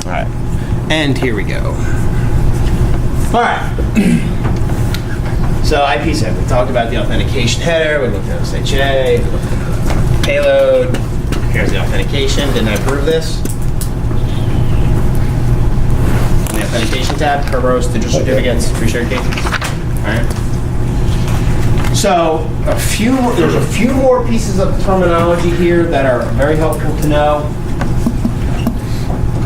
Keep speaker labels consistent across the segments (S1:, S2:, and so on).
S1: All right, and here we go. All right. So IPsec, we talked about the authentication header, we looked at SHA, payload, here's the authentication. Didn't I prove this? In the authentication tab, Kerberos, digital certificates, pre-shared keys. All right. So there's a few more pieces of terminology here that are very helpful to know.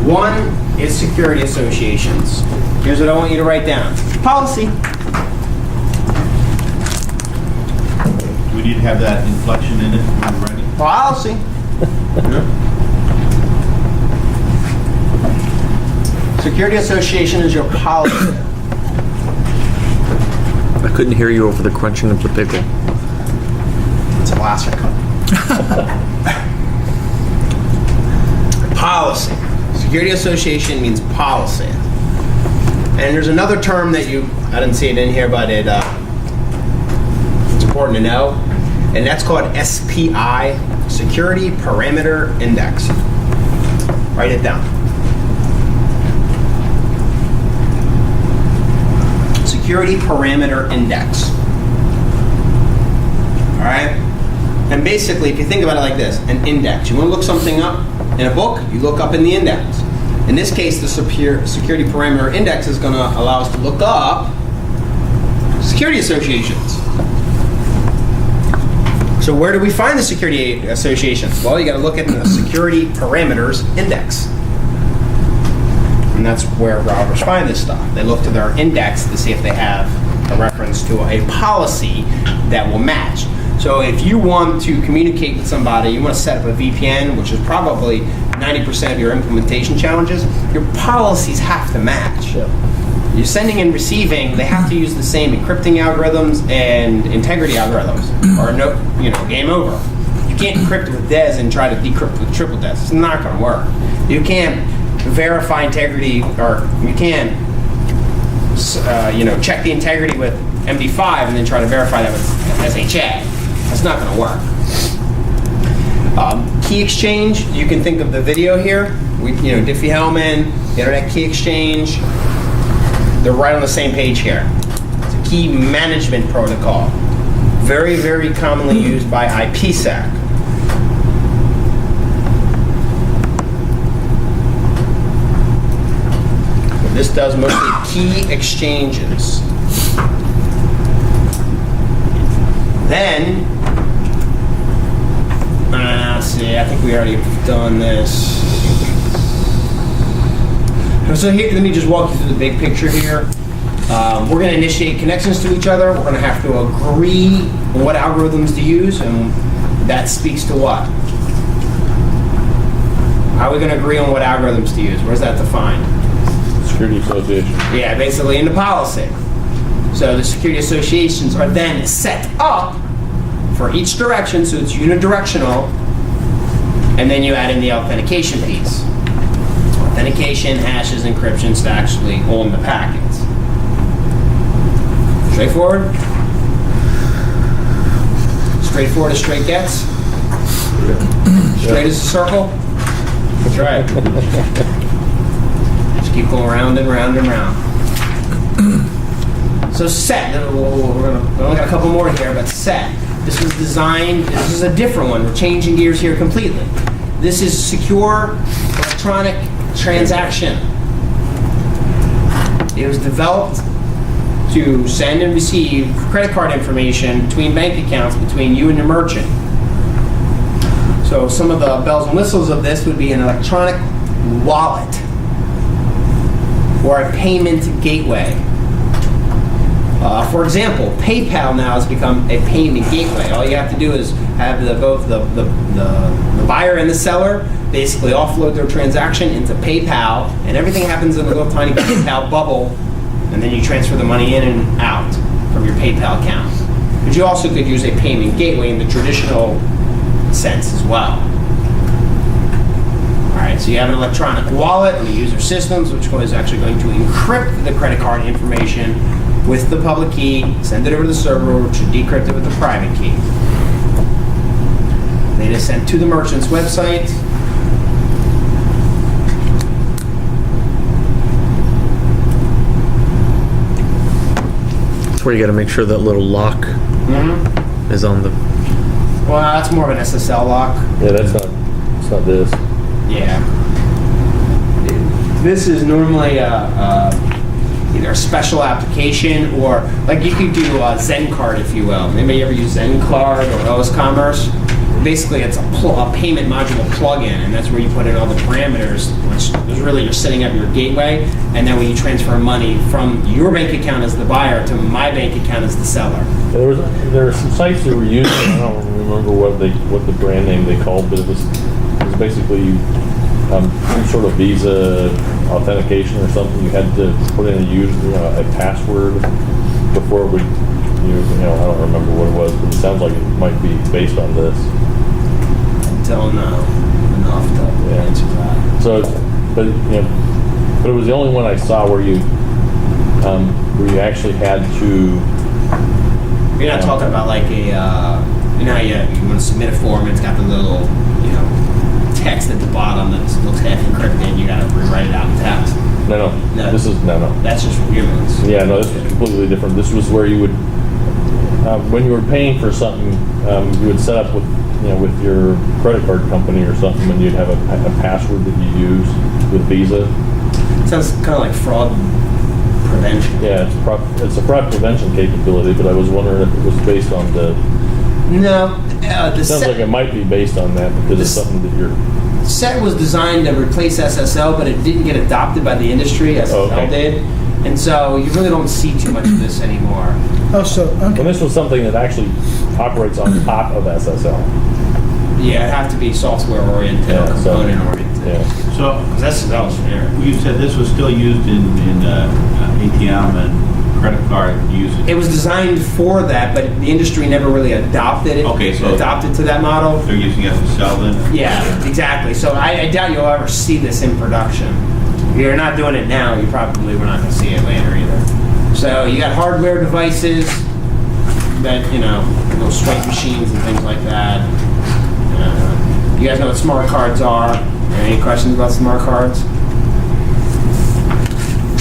S1: One is security associations. Here's what I want you to write down. Policy.
S2: We need to have that inflection in it when we're ready.
S1: Policy. Security association is your policy.
S3: I couldn't hear you over the crunching of the pickle.
S1: It's a blaster cut. Policy. Security association means policy. And there's another term that I didn't see it in here, but it's important to know. And that's called SPI, Security Parameter Index. Write it down. Security Parameter Index. All right? And basically, if you think about it like this, an index. You want to look something up in a book, you look up in the index. In this case, the Security Parameter Index is going to allow us to look up security associations. So where do we find the security associations? Well, you got to look at the Security Parameters Index. And that's where robbers find this stuff. They look to their index to see if they have a reference to a policy that will match. So if you want to communicate with somebody, you want to set up a VPN, which is probably 90% of your implementation challenges, your policies have to match.
S4: Yep.
S1: You're sending and receiving, they have to use the same encrypting algorithms and integrity algorithms, or game over. You can't encrypt with DES and try to decrypt with triple DES. It's not going to work. You can't verify integrity, or you can't check the integrity with MD5 and then try to verify that with SHA. That's not going to work. Key exchange, you can think of the video here. Diffie-Hellman, Internet Key Exchange, they're right on the same page here. It's a key management protocol. Very, very commonly used by IPsec. This does mostly key exchanges. Then, let's see, I think we already done this. So here, let me just walk you through the big picture here. We're going to initiate connections to each other. We're going to have to agree on what algorithms to use, and that speaks to what? How are we going to agree on what algorithms to use? Where's that defined?
S4: Security association.
S1: Yeah, basically in the policy. So the security associations are then set up for each direction, so it's unidirectional, and then you add in the authentication piece. Authentication, hashes, encryptions to actually own the packets. Straightforward? Straightforward as straight gets? Straight as a circle? That's right. Just keep going round and round and round. So set, we only got a couple more here, but set. This was designed, this is a different one. We're changing gears here completely. This is secure electronic transaction. It was developed to send and receive credit card information between bank accounts between you and your merchant. So some of the bells and whistles of this would be an electronic wallet or a payment gateway. For example, PayPal now has become a payment gateway. All you have to do is have both the buyer and the seller basically offload their transaction into PayPal, and everything happens in a little tiny PayPal bubble, and then you transfer the money in and out from your PayPal account. But you also could use a payment gateway in the traditional sense as well. All right, so you have an electronic wallet and the user systems, which is actually going to encrypt the credit card information with the public key, send it over to the server, which should decrypt it with the private key. Data sent to the merchant's website.
S3: where you got to make sure that little lock is on the.
S1: Well, that's more of an SSL lock.
S4: Yeah, it's not this.
S1: Yeah. This is normally either a special application or, like, you could do a Zen card, if you will. Anybody ever use Zen card or OS Commerce? Basically, it's a payment module plugin, and that's where you put in all the parameters, which is really you're setting up your gateway, and then when you transfer money from your bank account as the buyer to my bank account as the seller.
S4: There were some sites that were using. I don't remember what the brand name they called, but it was basically some sort of Visa authentication or something. You had to put in a password before it would. I don't remember what it was, but it sounds like it might be based on this.
S1: Don't know enough to answer that.
S4: So, but it was the only one I saw where you actually had to.
S1: You're not talking about like a, how you want to submit a form and it's got the little, text at the bottom that looks half encrypted and you got to rewrite it out in text.
S4: No. This is no.
S1: That's just for humans.
S4: Yeah, no, this was completely different. This was where you would, when you were paying for something, you would set up with your credit card company or something, and you'd have a password that you use with Visa.
S1: Sounds kind of like fraud prevention.
S4: Yeah, it's a fraud prevention capability, but I was wondering if it was based on the.
S1: No,
S4: It sounds like it might be based on that because it's something that you're.
S1: Set was designed to replace SSL, but it didn't get adopted by the industry. SSL did, and so you really don't see too much of this anymore.
S5: Oh, so, okay.
S4: And this was something that actually operates on top of SSL.
S1: Yeah, it'd have to be software oriented or component oriented.
S4: Yeah.
S2: So,
S1: Because SSL is generic.
S2: you said this was still used in ATM and credit card usage.
S1: It was designed for that, but the industry never really adopted it.
S2: Okay, so-
S1: adopted to that model.
S2: They're using SSL then?
S1: Yeah, exactly. So I doubt you'll ever see this in production. If you're not doing it now, you probably we're not going to see it later either. So you got hardware devices that, little swipe machines and things like that. You guys know what smart cards are? Any questions about smart cards?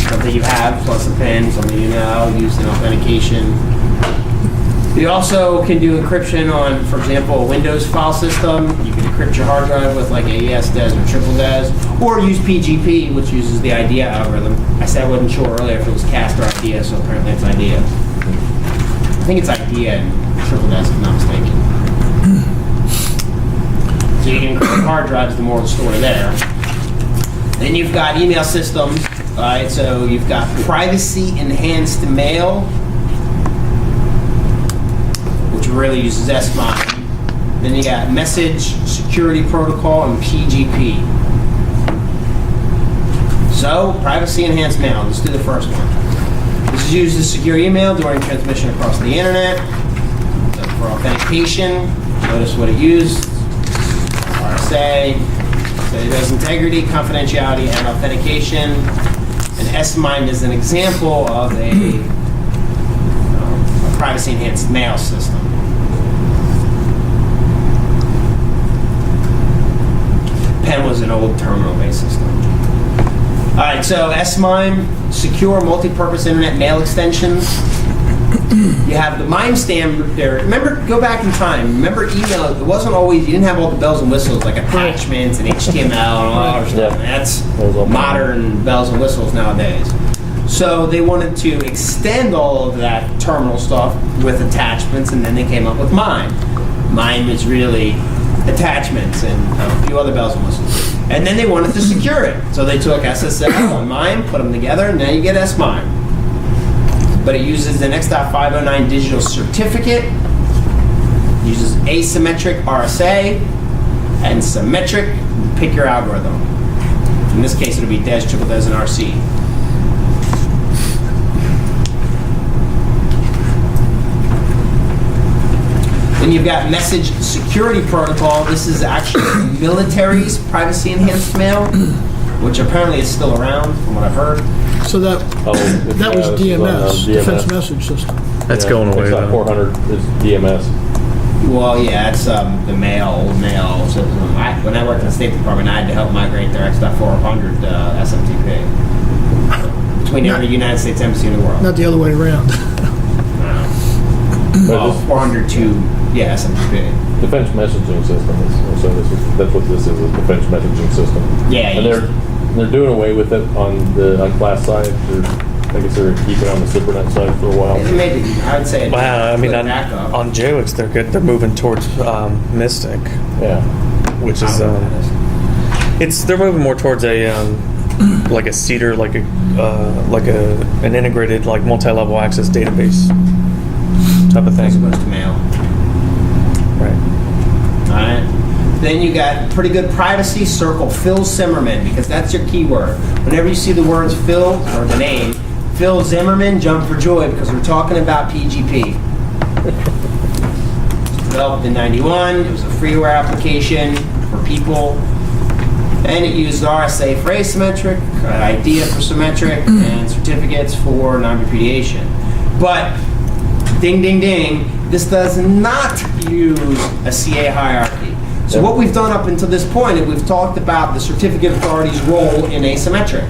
S1: Something you have plus a PIN, something used in authentication. You also can do encryption on, for example, a Windows file system. You can encrypt your hard drive with like AES DES or triple DES, or use PGP, which uses the IDEA algorithm. I said I wasn't sure earlier if it was CAST or IDEA, so apparently it's IDEA. I think it's IDEA and triple DES, if I'm not mistaken. So you can encrypt hard drives, the more stored there. Then you've got email systems. All right, so you've got privacy enhanced mail, which really uses S-MIME. Then you got message security protocol and PGP. So privacy enhanced mail. Let's do the first one. This is used to secure email during transmission across the internet. So for authentication, notice what it used. RSA. So it does integrity, confidentiality, and authentication. And S-MIME is an example of a privacy-enhanced mail system. PEN was an old terminal-based system. All right, so S-MIME, secure multi-purpose internet mail extensions. You have the MIME stamp there. Remember, go back in time. Remember email, it wasn't always, you didn't have all the bells and whistles like attachments and HTML and all that other stuff. That's modern bells and whistles nowadays. So they wanted to extend all of that terminal stuff with attachments, and then they came up with MIME. MIME is really attachments and a few other bells and whistles. And then they wanted to secure it. So they took SSL and MIME, put them together, and now you get S-MIME. But it uses an X.509 digital certificate, uses asymmetric RSA, and symmetric, pick your algorithm. In this case, it'll be DES, triple DES, and RC. Then you've got message security protocol. This is actually the military's privacy enhanced mail, which apparently is still around from what I've heard.
S5: So that was DMS, Defense Message System.
S3: That's going away
S4: X.400
S3: though.
S4: is DMS.
S1: Well, yeah, it's the old mail system. When I worked in the State Department, I had to help migrate their X.400 SMTP between every United States embassy in the world.
S5: Not the other way around.
S1: No,
S4: But this-
S1: 400 to, yeah, SMTP.
S4: Defense messaging system is, so that's what this is, a defense messaging system.
S1: Yeah,
S4: And they're doing away with it on the unclass side. I guess they're keeping it on the Ciphertext side for a while.
S1: Maybe, I'd say.
S3: Wow, I mean,
S1: good
S3: on
S1: backup.
S3: JWIX, they're good. They're moving towards Mystic,
S4: Yeah.
S3: which is they're moving more towards a like a Cedar, like an integrated like multi-level access database type of
S1: As
S3: thing.
S1: opposed to mail.
S3: Right.
S1: Alright. Then you got pretty good privacy. Circle Phil Zimmerman, because that's your keyword. Whenever you see the words Phil, or the name, Phil Zimmerman, jump for joy, because we're talking about PGP. Developed in 91. It was a freeware application for people. And it used RSA for asymmetric, IDEA for symmetric, and certificates for non-repudiation. But, ding, ding, ding, this does not use a CA hierarchy. So what we've done up until this point is we've talked about the certificate authority's role in asymmetric.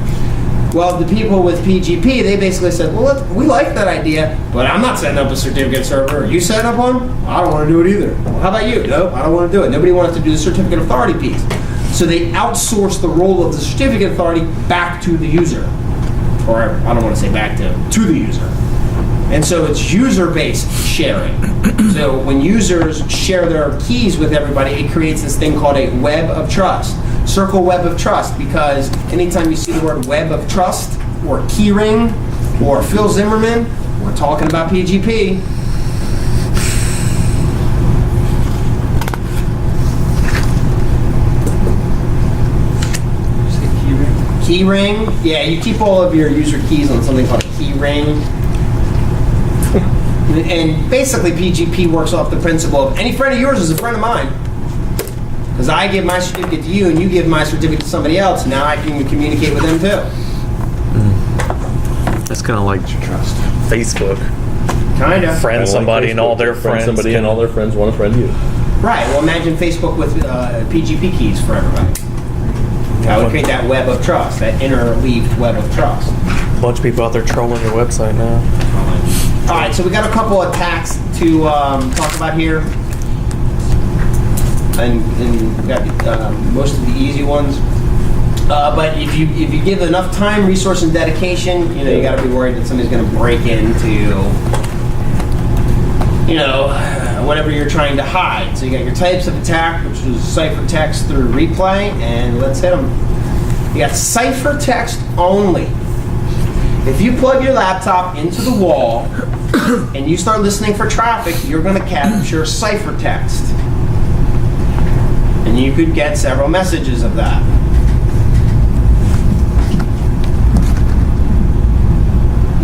S1: Well, the people with PGP, they basically said, well, look, we like that idea, but I'm not setting up a certificate server. Are you setting up one? I don't want to do it either. Well, how about you? Nope, I don't want to do it. Nobody wanted to do the certificate authority piece. So they outsourced the role of the certificate authority back to the user. Or I don't want to say back to the user. And so it's user-based sharing. So when users share their keys with everybody, it creates this thing called a web of trust. Circle web of trust, because anytime you see the word web of trust, or keyring, or Phil Zimmerman, we're talking about PGP. Keyring? Yeah, you keep all of your user keys on something called a keyring. And basically, PGP works off the principle of any friend of yours is a friend of mine. Because I give my certificate to you, and you give my certificate to somebody else. Now I can communicate with them too.
S3: That's kind of like Facebook.
S1: Kinda.
S3: Friend somebody and all their friends.
S4: Somebody and all their friends want to friend you.
S1: Right. Well, imagine Facebook with PGP keys for everybody. That would create that web of trust, that interleaved web of trust.
S3: A bunch of people out there trolling your website now.
S1: All right, so we got a couple of attacks to talk about here, and we got most of the easy ones. But if you give enough time, resource, and dedication, you got to be worried that somebody's going to break into, whatever you're trying to hide. So you got your types of attack, which is ciphertext through replay, and let's hit them. You got ciphertext only. If you plug your laptop into the wall and you start listening for traffic, you're going to capture ciphertext. And you could get several messages of that.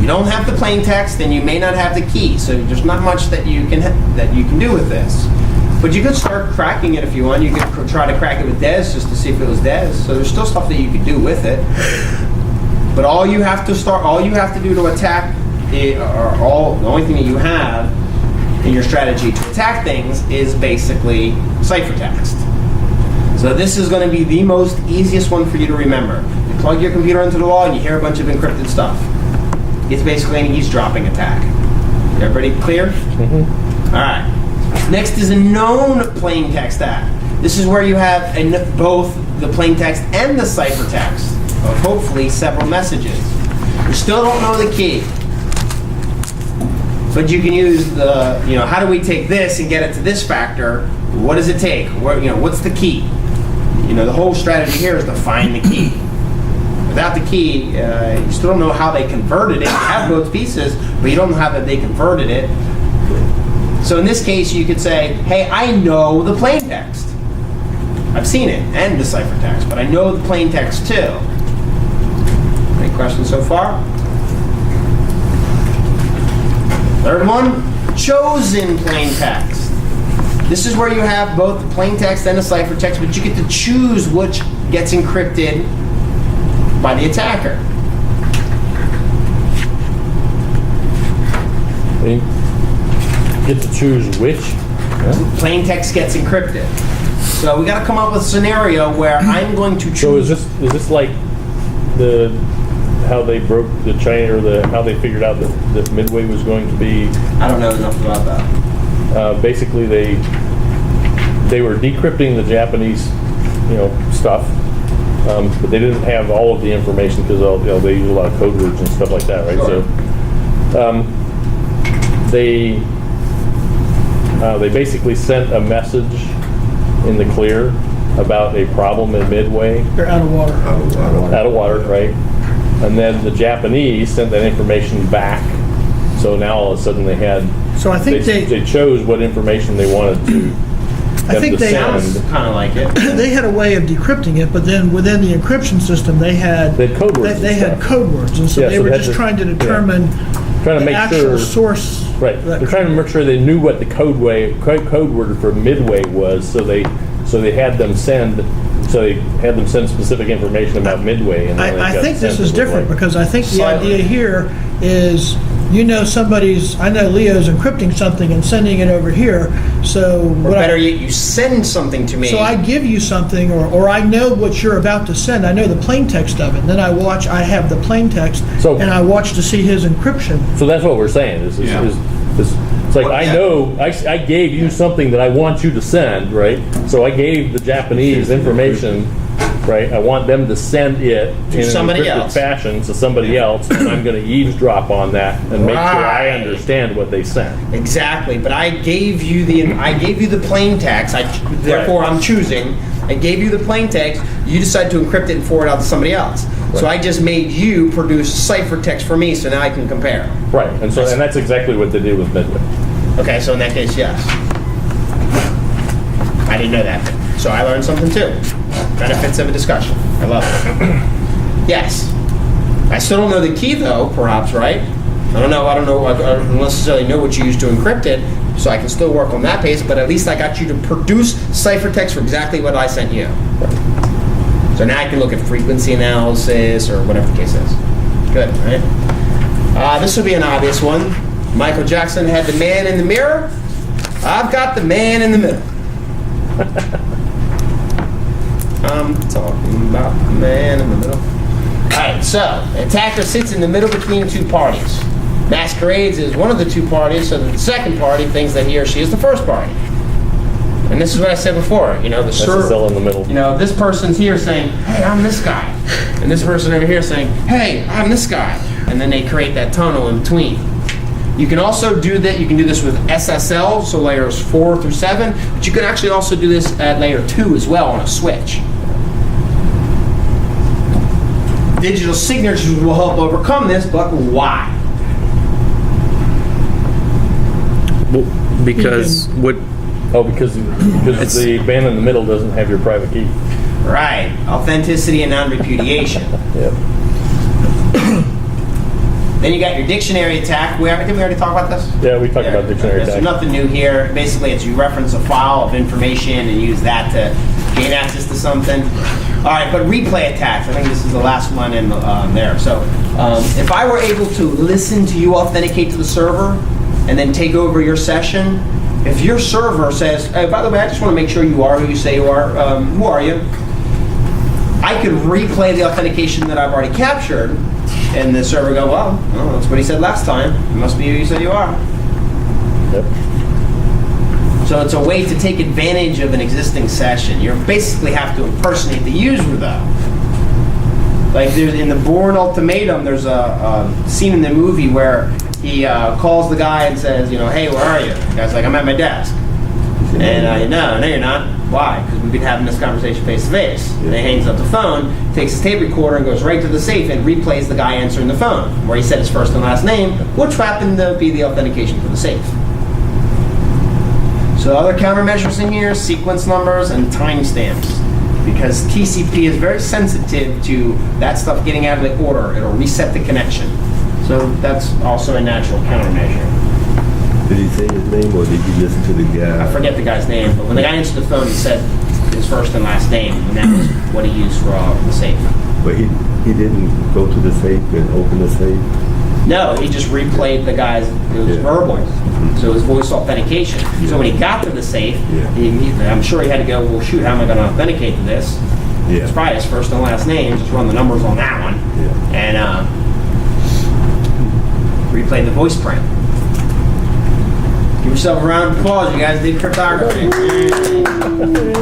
S1: You don't have the plain text, and you may not have the key, so there's not much that you can do with this. But you could start cracking it if you want. You could try to crack it with DES just to see if it was DES. So there's still stuff that you could do with it. But all you have to do to attack, the only thing that you have in your strategy to attack things is basically ciphertext. So this is going to be the most easiest one for you to remember. You plug your computer into the wall and you hear a bunch of encrypted stuff. It's basically an eavesdropping attack. Everybody clear? Mm-hmm. All right. Next is a known plain text attack. This is where you have both the plain text and the ciphertext of hopefully several messages. You still don't know the key, but you can use the, how do we take this and get it to this factor? What does it take? What's the key? The whole strategy here is to find the key. Without the key, you still don't know how they converted it. You have both pieces, but you don't know how that they converted it. So in this case, you could say, hey, I know the plain text. I've seen it, and the ciphertext, but I know the plain text too. Any questions so far? Third one, chosen plain text. This is where you have both the plain text and the ciphertext, but you get to choose which gets encrypted by the attacker.
S4: You get to choose which. Yeah.
S1: Plain text gets encrypted. So we got to come up with a scenario where I'm going to choose.
S4: So is this like how they broke the chain, or how they figured out that Midway was going to be?
S1: I don't know enough about that.
S4: Basically, they were decrypting the Japanese, stuff, but they didn't have all of the information because they use a lot of code words and stuff like that, right?
S1: Sure.
S4: So they basically sent a message in the clear about a problem in Midway.
S5: They're out of water.
S4: Out of water, right? And then the Japanese sent that information back. So now all of a sudden they had.
S5: So I think
S4: they chose what information they wanted to.
S5: I think they
S1: Sounds kind of like it.
S5: they had a way of decrypting it, but then within the encryption system, they had
S4: code words.
S5: They had code words, and so
S4: Yeah,
S5: they
S4: so
S5: were
S4: they
S5: just
S4: had to-
S5: trying to determine
S4: Trying to
S5: the
S4: make
S5: actual
S4: sure.
S5: source.
S4: Right.
S5: of that
S4: They're trying to make sure they knew what the code word for Midway was, so they had them send specific information about Midway. And then they
S5: I
S4: got
S5: think this
S4: sent
S5: is
S4: it,
S5: different
S4: right?
S5: because I think the
S1: Slightly.
S5: idea here is, I know Leo's encrypting something and sending it over here. So
S1: Or better yet, you send something to me.
S5: So I give you something, or I know what you're about to send. I know the plain text of it. And then I have the plain text,
S4: So-
S5: and I watch to see his encryption.
S4: So that's what we're saying. Is it's like,
S1: Well,
S4: I
S1: yeah.
S4: know I gave you something that I want you to send, right? So I gave the Japanese information, right? I want them to send it
S1: To
S4: in an
S1: somebody
S4: encrypted
S1: else.
S4: fashion to somebody else, and I'm going to eavesdrop on that and make sure I
S1: Right.
S4: understand what they sent.
S1: Exactly, but I gave you the plain text. Therefore, I'm choosing. I gave you the plain text. You decide to encrypt it and forward it out to somebody else. So I just made you produce ciphertext for me, so now I can compare.
S4: Right, and that's exactly what they did with Midway.
S1: Okay, so in that case, yes. I didn't know that. So I learned something too. Benefits of a discussion. I love it. Yes. I still don't know the key though, perhaps, right? I don't know. I don't necessarily know what you use to encrypt it, so I can still work on that pace, but at least I got you to produce ciphertext for exactly what I sent you. So now I can look at frequency analysis or whatever the case is. Good, right? This will be an obvious one. Michael Jackson had the man in the mirror. I've got the man in the middle. I'm talking about the man in the middle. Alright, so the attacker sits in the middle between two parties. Masquerades as one of the two parties, so that the second party thinks that he or she is the first party. And this is what I said before, the
S4: That's the cell in the middle.
S1: this person's here saying, hey, I'm this guy. And this person over here saying, hey, I'm this guy. And then they create that tunnel in between. You can also do that. You can do this with SSL, so layers 4 through 7, but you can actually also do this at layer 2 as well on a switch. Digital signatures will help overcome this, but why?
S3: Well, because what
S4: Because the band in the middle doesn't have your private key.
S1: Right. Authenticity and non-repudiation.
S4: Yep.
S1: Then you got your dictionary attack. Did we already talk about this?
S4: Yeah, we talked about dictionary
S1: Okay, so
S4: attack.
S1: nothing new here. Basically, it's you reference a file of information and use that to gain access to something. All right, but replay attacks. I think this is the last one in there. So if I were able to listen to you authenticate to the server and then take over your session, if your server says, hey, by the way, I just want to make sure you are who you say you are, who are you? I could replay the authentication that I've already captured, and the server go, well, that's what he said last time. It must be who you said you are.
S4: Yep.
S1: So it's a way to take advantage of an existing session. You basically have to impersonate the user, though. Like in the Bourne Ultimatum, there's a scene in the movie where he calls the guy and says, hey, where are you? The guy's like, I'm at my desk. And no, you're not. Why? Because we've been having this conversation face to face. And he hangs up the phone, takes his tape recorder, and goes right to the safe and replays the guy answering the phone, where he said his first and last name, which happened to be the authentication for the safe. So other countermeasures in here, sequence numbers and timestamps. Because TCP is very sensitive to that stuff getting out of the order. It'll reset the connection. So that's also a natural countermeasure.
S6: Did he say his name, or did you listen to the guy?
S1: I forget the guy's name, but when the guy answered the phone, he said his first and last name, and that was what he used for the safe.
S6: But he didn't go to the safe and open the safe?
S1: No, he just replayed the guy's, it was
S6: Yeah.
S1: verbal. So it was voice authentication. So when he got to the safe, I'm sure he had to go, well, shoot, how am I going to authenticate to this?
S6: Yeah.
S1: It's probably his first and last name, just run the numbers on that one.
S6: Yeah.
S1: And replayed the voice print. Give yourself a round of applause. You guys did cryptography.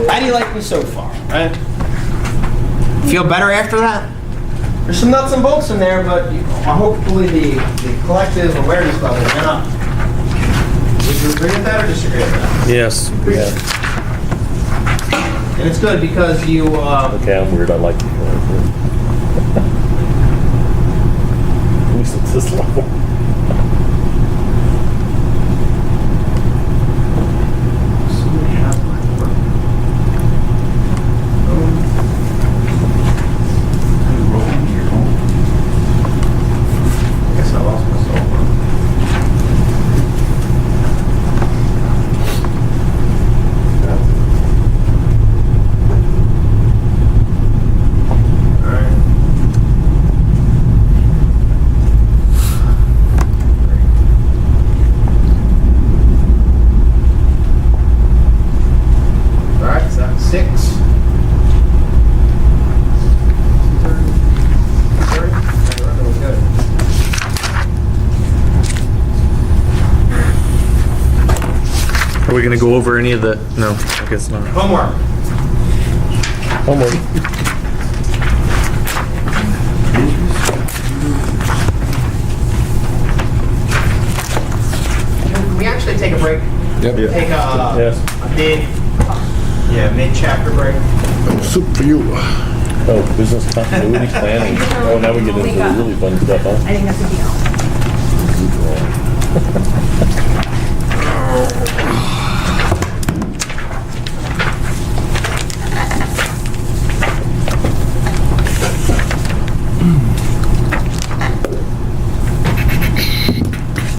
S1: How do you like me so far? Right? Feel better after that? There's some nuts and bolts in there, but hopefully the collective awareness level went up. Would you agree with that or disagree with that?
S3: Yes.
S4: Yeah.
S1: And it's good because you.
S4: Okay, I'm weird. I like it. At least it's this level.
S1: I guess I lost myself. Alright, so that's 6. 30. That was good.
S3: Are we going to go over any of the? No, I guess not.
S1: Homework.
S4: Homework.
S1: Can we actually take a break?
S7: Yep.
S1: Take
S4: Yes.
S1: a mid-chapter break.
S7: Soup for you.
S4: Oh, business continuity planning. Oh, now we get into the really fun stuff, huh?
S8: I think that's something else.